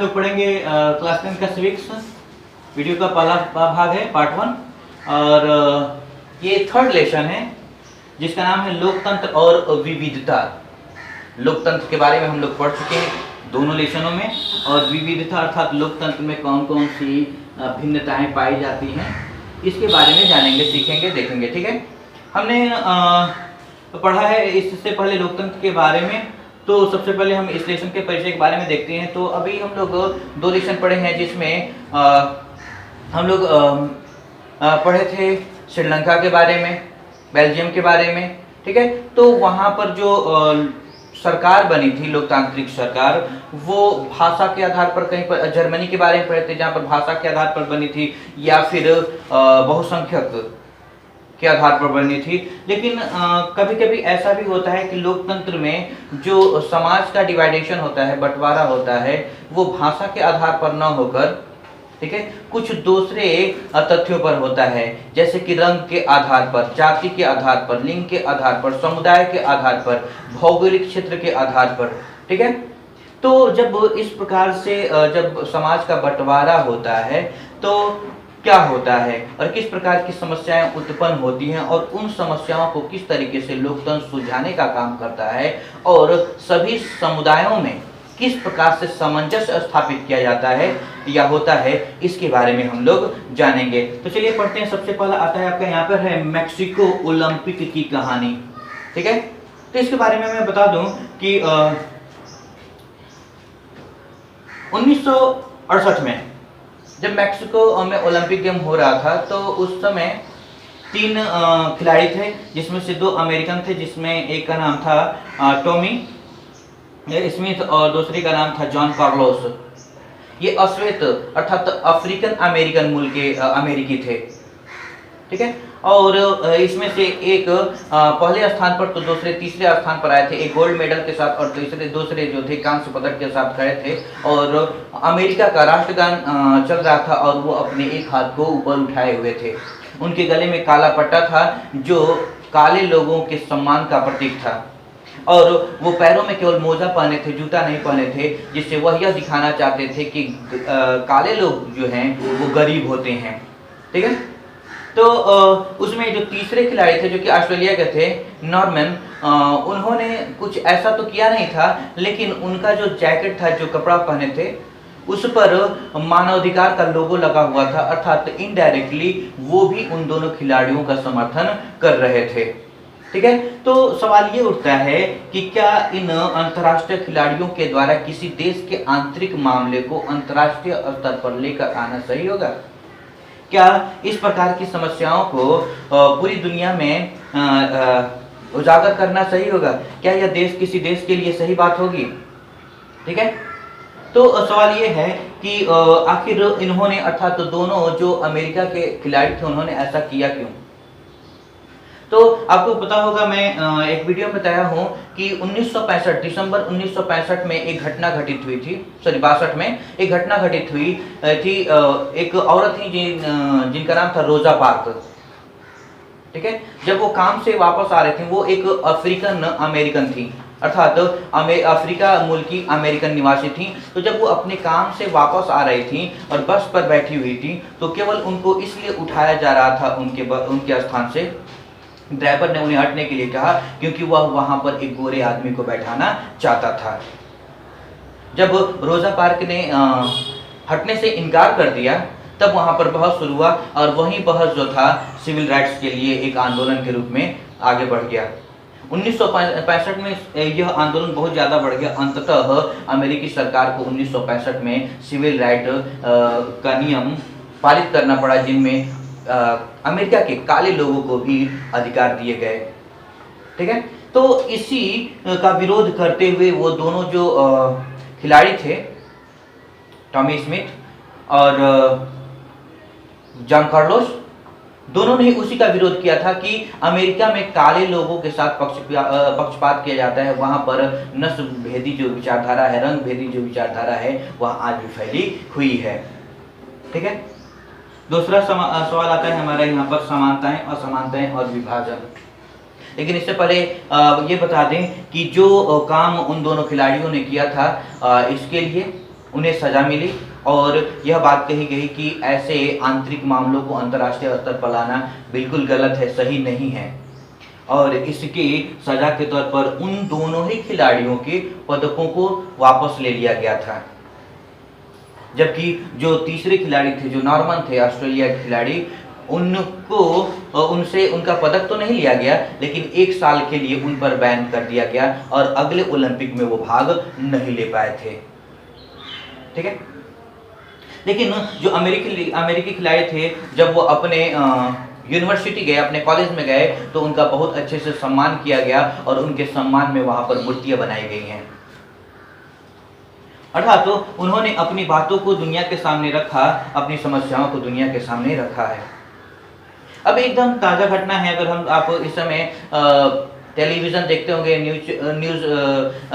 लोग पढ़ेंगे क्लास 10 का सिविक्स। वीडियो का पहला भाग है पार्ट 1 और ये थर्ड लेसन है जिसका नाम है लोकतंत्र और विविधता। लोकतंत्र के बारे में हम लोग पढ़ चुके हैं दोनों लेसनों में, और विविधता अर्थात लोकतंत्र में कौन कौन सी भिन्नताएं पाई जाती हैं इसके बारे में जानेंगे, सीखेंगे, देखेंगे। ठीक है, हमने पढ़ा है इससे पहले लोकतंत्र के बारे में। तो सबसे पहले हम इस लेसन के परिचय के बारे में देखते हैं। तो अभी हम लोग दो लेसन पढ़े हैं जिसमें हम लोग पढ़े थे श्रीलंका के बारे में, बेल्जियम के बारे में। ठीक है, तो वहाँ पर जो सरकार बनी थी लोकतांत्रिक सरकार, वो भाषा के आधार पर, कहीं पर जर्मनी के बारे में पढ़े थे जहाँ पर भाषा के आधार पर बनी थी या फिर बहुसंख्यक के आधार पर बनी थी। लेकिन कभी कभी ऐसा भी होता है कि लोकतंत्र में जो समाज का डिवाइडेशन होता है, बंटवारा होता है, वो भाषा के आधार पर न होकर, ठीक है, कुछ दूसरे तथ्यों पर होता है, जैसे कि रंग के आधार पर, जाति के आधार पर, लिंग के आधार पर, समुदाय के आधार पर, भौगोलिक क्षेत्र के आधार पर। ठीक है, तो जब इस प्रकार से जब समाज का बंटवारा होता है तो क्या होता है और किस प्रकार की समस्याएं उत्पन्न होती हैं और उन समस्याओं को किस तरीके से लोकतंत्र सुलझाने का काम करता है और सभी समुदायों में किस प्रकार से सामंजस्य स्थापित किया जाता है या होता है, इसके बारे में हम लोग जानेंगे। तो चलिए पढ़ते हैं। सबसे पहला आता है आपका यहाँ पर है मैक्सिको ओलंपिक की कहानी। ठीक है, तो इसके बारे में मैं बता दूं कि 1968 में जब मैक्सिको में ओलंपिक गेम हो रहा था तो उस समय 3 खिलाड़ी थे, जिसमें से 2 अमेरिकन थे, जिसमें एक का नाम था टॉमी स्मिथ और दूसरे का नाम था जॉन कार्लोस। ये अश्वेत अर्थात अफ्रीकन अमेरिकन मूल के अमेरिकी थे। ठीक है, और इसमें से एक पहले स्थान पर तो दूसरे तीसरे स्थान पर आए थे, एक गोल्ड मेडल के साथ, और दूसरे जो थे कांस्य पदक के साथ खड़े थे। और अमेरिका का राष्ट्रगान चल रहा था और वो अपने एक हाथ को ऊपर उठाए हुए थे। उनके गले में काला पट्टा था जो काले लोगों के सम्मान का प्रतीक था, और वो पैरों में केवल मोजा पहने थे, जूता नहीं पहने थे, जिससे वह यह दिखाना चाहते थे कि काले लोग जो हैं वो गरीब होते हैं। ठीक है, तो उसमें जो तीसरे खिलाड़ी थे जो कि ऑस्ट्रेलिया के थे, नॉर्मन, उन्होंने कुछ ऐसा तो किया नहीं था, लेकिन उनका जो जैकेट था, जो कपड़ा पहने थे, उस पर मानवाधिकार का लोगो लगा हुआ था, अर्थात इनडायरेक्टली वो भी उन दोनों खिलाड़ियों का समर्थन कर रहे थे। ठीक है, तो सवाल ये उठता है कि क्या इन अंतर्राष्ट्रीय खिलाड़ियों के द्वारा किसी देश के आंतरिक मामले को अंतर्राष्ट्रीय स्तर पर लेकर आना सही होगा? क्या इस प्रकार की समस्याओं को पूरी दुनिया में उजागर करना सही होगा? क्या यह देश किसी देश के लिए सही बात होगी? ठीक है, तो सवाल ये है कि आखिर इन्होंने, अर्थात तो दोनों जो अमेरिका के खिलाड़ी थे, उन्होंने ऐसा किया क्यों? तो आपको पता होगा, मैं एक वीडियो में बताया हूँ कि 1965 दिसंबर 1965 में एक घटना घटित हुई थी, सॉरी 62 में एक घटना घटित हुई थी। एक औरत थी जिनका नाम था रोजा पार्क। ठीक है, जब वो काम से वापस आ रहे थे, वो एक अफ्रीकन अमेरिकन थी, अर्थात अफ्रीका मूल की अमेरिकन निवासी थी। तो जब वो अपने काम से वापस आ रही थी और बस पर बैठी हुई थी, तो केवल उनको इसलिए उठाया जा रहा था उनके स्थान से, ड्राइवर ने उन्हें हटने के लिए कहा क्योंकि वह वहां पर एक गोरे आदमी को बैठाना चाहता था। जब रोजा पार्क ने हटने से इनकार कर दिया, तब वहां पर बहस शुरू हुआ, और वही बहस जो था सिविल राइट्स के लिए एक आंदोलन के रूप में आगे बढ़ गया। 1965 में यह आंदोलन बहुत ज़्यादा बढ़ गया। अंततः अमेरिकी सरकार को 1965 में सिविल राइट का नियम पारित करना पड़ा, जिनमें अमेरिका के काले लोगों को भी अधिकार दिए गए। ठीक है, तो इसी का विरोध करते हुए वो दोनों जो खिलाड़ी थे, टॉमी स्मिथ और जॉन कार्लोस, दोनों ने उसी का विरोध किया था कि अमेरिका में काले लोगों के साथ पक्षपात किया जाता है। वहां पर नस्ल भेदी जो विचारधारा है, रंग भेदी जो विचारधारा है, वह आज भी फैली हुई है। ठीक है, दूसरा सवाल आता है हमारा यहाँ पर समानताएं, असमानताएं और विभाजन। लेकिन इससे पहले ये बता दें कि जो काम उन दोनों खिलाड़ियों ने किया था, इसके लिए उन्हें सजा मिली और यह बात कही गई कि ऐसे आंतरिक मामलों को अंतर्राष्ट्रीय स्तर पर लाना बिल्कुल गलत है, सही नहीं है। और इसकी सजा के तौर पर उन दोनों ही खिलाड़ियों के पदकों को वापस ले लिया गया था। जबकि जो तीसरे खिलाड़ी थे, जो नॉर्मन थे, ऑस्ट्रेलिया के खिलाड़ी, उनको उनसे उनका पदक तो नहीं लिया गया, लेकिन 1 साल के लिए उन पर बैन कर दिया गया और अगले ओलंपिक में वो भाग नहीं ले पाए थे। ठीक है। लेकिन जो अमेरिकी खिलाड़ी थे, जब वो अपने यूनिवर्सिटी गए, अपने कॉलेज में गए, तो उनका बहुत अच्छे से सम्मान किया गया और उनके सम्मान में वहां पर मूर्तियां बनाई गई हैं। अर्थात तो उन्होंने अपनी बातों को दुनिया के सामने रखा, अपनी समस्याओं को दुनिया के सामने रखा है। अब एकदम ताज़ा घटना है, अगर हम आप इस समय टेलीविज़न देखते होंगे, न्यूज़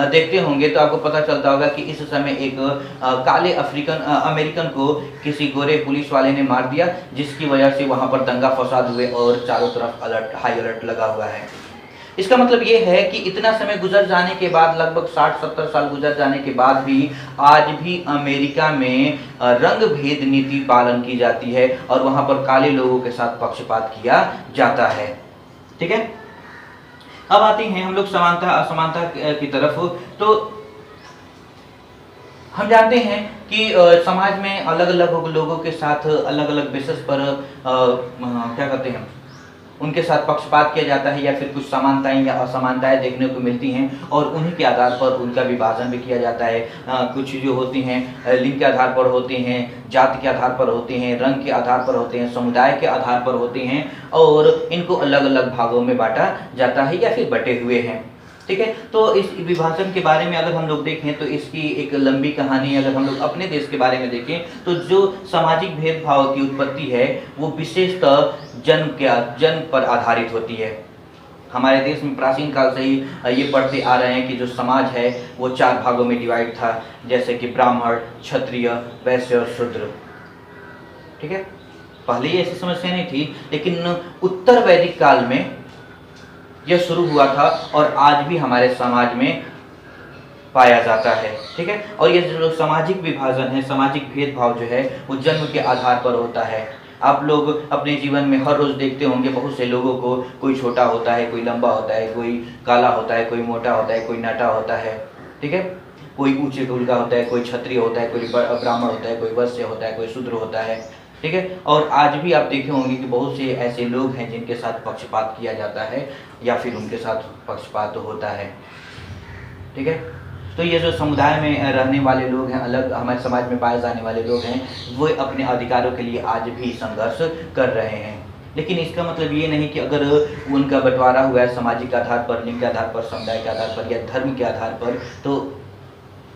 देखते होंगे, तो आपको पता चलता होगा कि इस समय एक काले अमेरिकन को किसी गोरे पुलिस वाले ने मार दिया, जिसकी वजह से वहाँ पर दंगा फसाद हुए और चारों तरफ हाई अलर्ट लगा हुआ है। इसका मतलब ये है कि इतना समय गुजर जाने के बाद, लगभग 60-70 साल गुजर जाने के बाद भी आज भी अमेरिका में रंग भेद नीति पालन की जाती है और वहाँ पर काले लोगों के साथ पक्षपात किया जाता है। ठीक है। अब आते हैं हम लोग समानता असमानता की तरफ। तो हम जानते हैं कि समाज में अलग अलग लोगों के साथ अलग अलग बेसिस पर क्या कहते हैं, उनके साथ पक्षपात किया जाता है या फिर कुछ समानताएं या असमानताएं देखने को मिलती हैं और उन्हीं के आधार पर उनका विभाजन भी किया जाता है। कुछ जो होती हैं लिंग के आधार पर होते हैं, जाति के आधार पर होते हैं, रंग के आधार पर होते हैं, समुदाय के आधार पर होते हैं और इनको अलग अलग भागों में बांटा जाता है या फिर बटे हुए हैं। ठीक है। तो इस विभाजन के बारे में अगर हम लोग देखें तो इसकी एक लंबी कहानी, अगर हम लोग अपने देश के बारे में देखें तो जो सामाजिक भेदभाव की उत्पत्ति है वो विशेषतः जन्म पर आधारित होती है। हमारे देश में प्राचीन काल से ही ये पढ़ते आ रहे हैं कि जो समाज है वो 4 भागों में डिवाइड था, जैसे कि ब्राह्मण, क्षत्रिय, वैश्य और शूद्र। ठीक है। पहले ये ऐसी समस्या नहीं थी, लेकिन उत्तर वैदिक काल में यह शुरू हुआ था और आज भी हमारे समाज में पाया जाता है। ठीक है। और ये जो सामाजिक विभाजन है, सामाजिक भेदभाव जो है वो जन्म के आधार पर होता है। आप लोग अपने जीवन में हर रोज देखते होंगे बहुत से लोगों को, कोई छोटा होता है, कोई लंबा होता है, कोई काला होता है, कोई मोटा होता है, कोई नाटा होता है। ठीक है। कोई ऊंचे कुल का होता है, कोई क्षत्रिय होता है, कोई ब्राह्मण होता है, कोई वैश्य होता है, कोई शूद्र होता है। ठीक है। और आज भी आप देखे होंगे कि बहुत से ऐसे लोग हैं जिनके साथ पक्षपात किया जाता है या फिर उनके साथ पक्षपात होता है। ठीक है। तो ये जो समुदाय में रहने वाले लोग हैं, अलग हमारे समाज में पाए जाने वाले लोग हैं, वो अपने अधिकारों के लिए आज भी संघर्ष कर रहे हैं। लेकिन इसका मतलब ये नहीं कि अगर उनका बंटवारा हुआ है सामाजिक आधार पर, लिंग के आधार पर, समुदाय के आधार पर या धर्म के आधार पर, तो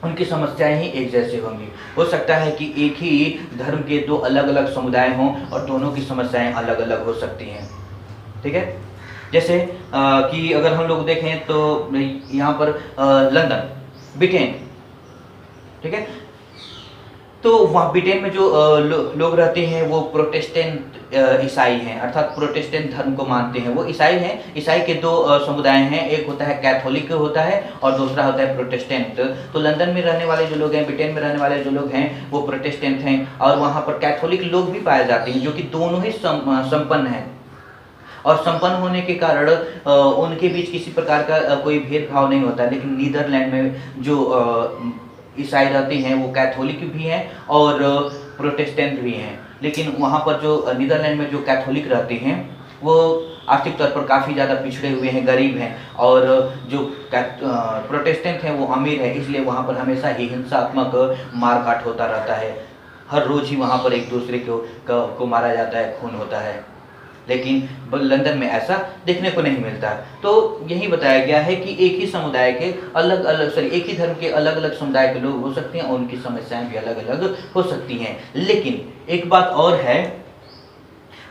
उनकी समस्याएं ही एक जैसी होंगी। हो सकता है कि एक ही धर्म के 2 अलग अलग समुदाय हों और दोनों की समस्याएं अलग अलग हो सकती हैं। ठीक है। जैसे कि अगर हम लोग देखें तो यहाँ पर लंदन, ब्रिटेन, ठीक है, तो वहाँ ब्रिटेन में जो लोग रहते हैं वो प्रोटेस्टेंट ईसाई हैं, अर्थात प्रोटेस्टेंट धर्म को मानते हैं। वो ईसाई हैं। ईसाई के 2 समुदाय हैं, एक होता है कैथोलिक होता है और दूसरा होता है प्रोटेस्टेंट। तो लंदन में रहने वाले जो लोग हैं, ब्रिटेन में रहने वाले जो लोग हैं, वो प्रोटेस्टेंट हैं और वहाँ पर कैथोलिक लोग भी पाए जाते हैं, जो कि दोनों ही संपन्न हैं। और संपन्न होने के कारण उनके बीच किसी प्रकार का कोई भेदभाव नहीं होता। लेकिन नीदरलैंड में जो ईसाई रहते हैं वो कैथोलिक भी हैं और प्रोटेस्टेंट भी हैं। लेकिन वहाँ पर जो नीदरलैंड में जो कैथोलिक रहते हैं वो आर्थिक तौर पर काफ़ी ज़्यादा पिछड़े हुए हैं, गरीब हैं, और जो प्रोटेस्टेंट हैं वो अमीर है। इसलिए वहाँ पर हमेशा ही हिंसात्मक मारकाट होता रहता है। हर रोज़ ही वहाँ पर एक दूसरे को मारा जाता है, खून होता है। लेकिन लंदन में ऐसा देखने को नहीं मिलता। तो यही बताया गया है कि एक ही समुदाय के एक ही धर्म के अलग अलग समुदाय के लोग हो सकते हैं और उनकी समस्याएं भी अलग अलग हो सकती हैं। लेकिन एक बात और है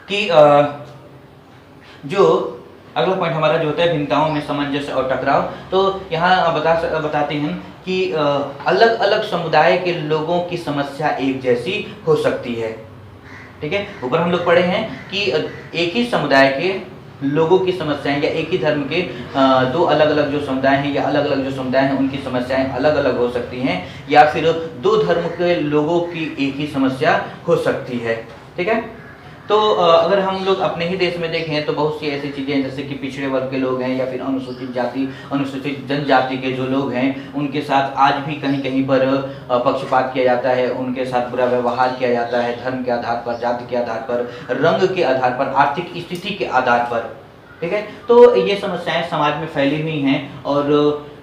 कि जो अगला पॉइंट हमारा जो होता है भिन्नताओं में सामंजस्य और टकराव, तो यहाँ बताते हैं कि अलग अलग समुदाय के लोगों की समस्या एक जैसी हो सकती है। ठीक है। ऊपर हम लोग पढ़े हैं कि एक ही समुदाय के लोगों की समस्याएं या एक ही धर्म के दो अलग अलग जो समुदाय हैं या अलग अलग जो समुदाय हैं उनकी समस्याएं अलग अलग हो सकती हैं, या फिर दो धर्म के लोगों की एक ही समस्या हो सकती है। ठीक है, तो अगर हम लोग अपने ही देश में देखें तो बहुत सी ऐसी चीज़ें हैं जैसे कि पिछड़े वर्ग के लोग हैं या फिर अनुसूचित जाति अनुसूचित जनजाति के जो लोग हैं उनके साथ आज भी कहीं कहीं पर पक्षपात किया जाता है, उनके साथ बुरा व्यवहार किया जाता है, धर्म के आधार पर, जाति के आधार पर, रंग के आधार पर, आर्थिक स्थिति के आधार पर। ठीक है, तो ये समस्याएं समाज में फैली हुई हैं और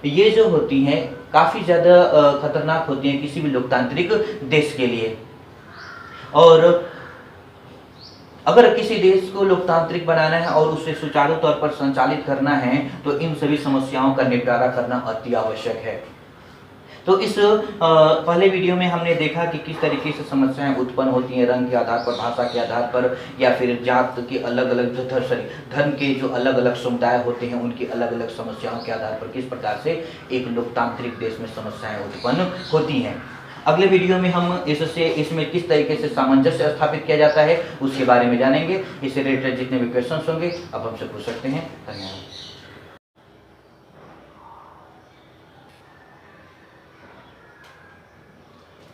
ये जो होती हैं काफ़ी ज़्यादा खतरनाक होती हैं किसी भी लोकतांत्रिक देश के लिए। और अगर किसी देश को लोकतांत्रिक बनाना है और उसे सुचारू तौर पर संचालित करना है तो इन सभी समस्याओं का निपटारा करना अति आवश्यक है। तो इस पहले वीडियो में हमने देखा कि किस तरीके से समस्याएं उत्पन्न होती हैं, रंग के आधार पर, भाषा के आधार पर, या फिर जात के अलग अलग धर्म के जो अलग अलग समुदाय होते हैं उनकी अलग अलग समस्याओं के आधार पर किस प्रकार से एक लोकतांत्रिक देश में समस्याएं उत्पन्न होती हैं। अगले वीडियो में हम इसमें किस तरीके से सामंजस्य स्थापित किया जाता है उसके बारे में जानेंगे। इससे रिलेटेड जितने भी क्वेश्चंस होंगे अब हमसे पूछ सकते हैं। धन्यवाद।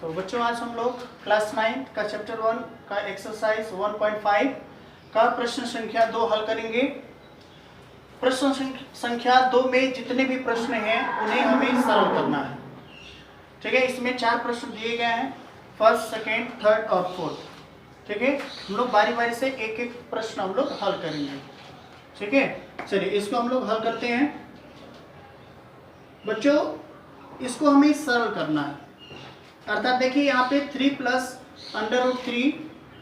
तो बच्चों आज हम लोग क्लास 9 का चैप्टर 1 का एक्सरसाइज 1.5 का प्रश्न संख्या 2 हल करेंगे। प्रश्न संख्या 2 में जितने भी प्रश्न हैं उन्हें हमें सरल करना है। ठीक है, इसमें 4 प्रश्न दिए गए हैं, फर्स्ट, सेकेंड, थर्ड और फोर्थ। ठीक है, हम लोग बारी बारी से एक एक प्रश्न हम लोग हल करेंगे। ठीक है, चलिए इसको हम लोग हल करते हैं। बच्चों इसको हमें सरल करना है, अर्थात देखिए यहाँ पे 3 प्लस √3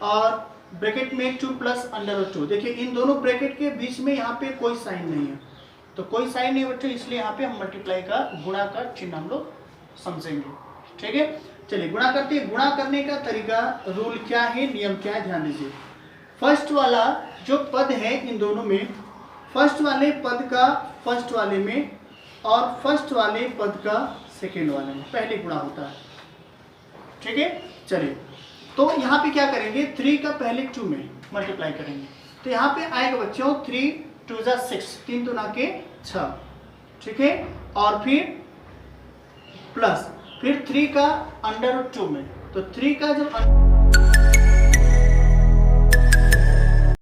और ब्रैकेट में 2 प्लस √2। देखिए इन दोनों ब्रैकेट के बीच में यहाँ पे कोई साइन नहीं है, तो कोई साइन नहीं बच्चों, इसलिए यहाँ पे हम मल्टीप्लाई का, गुणा का चिन्ह हम लोग समझेंगे। ठीक है, चलिए गुणा करते हैं। गुणा करने का तरीका, रूल क्या है, नियम क्या है, ध्यान दीजिए। फर्स्ट वाला जो पद है इन दोनों में, फर्स्ट वाले पद का फर्स्ट वाले में और फर्स्ट वाले पद का सेकेंड वाले में पहले गुणा होता है। ठीक है, चलिए तो यहाँ पे क्या करेंगे, 3 का पहले 2 में मल्टीप्लाई करेंगे तो यहाँ पे आएगा बच्चों 3 2 जा 6, 3 2 के 6। ठीक है, और फिर प्लस, फिर 3 का √2 में, तो 3 का जब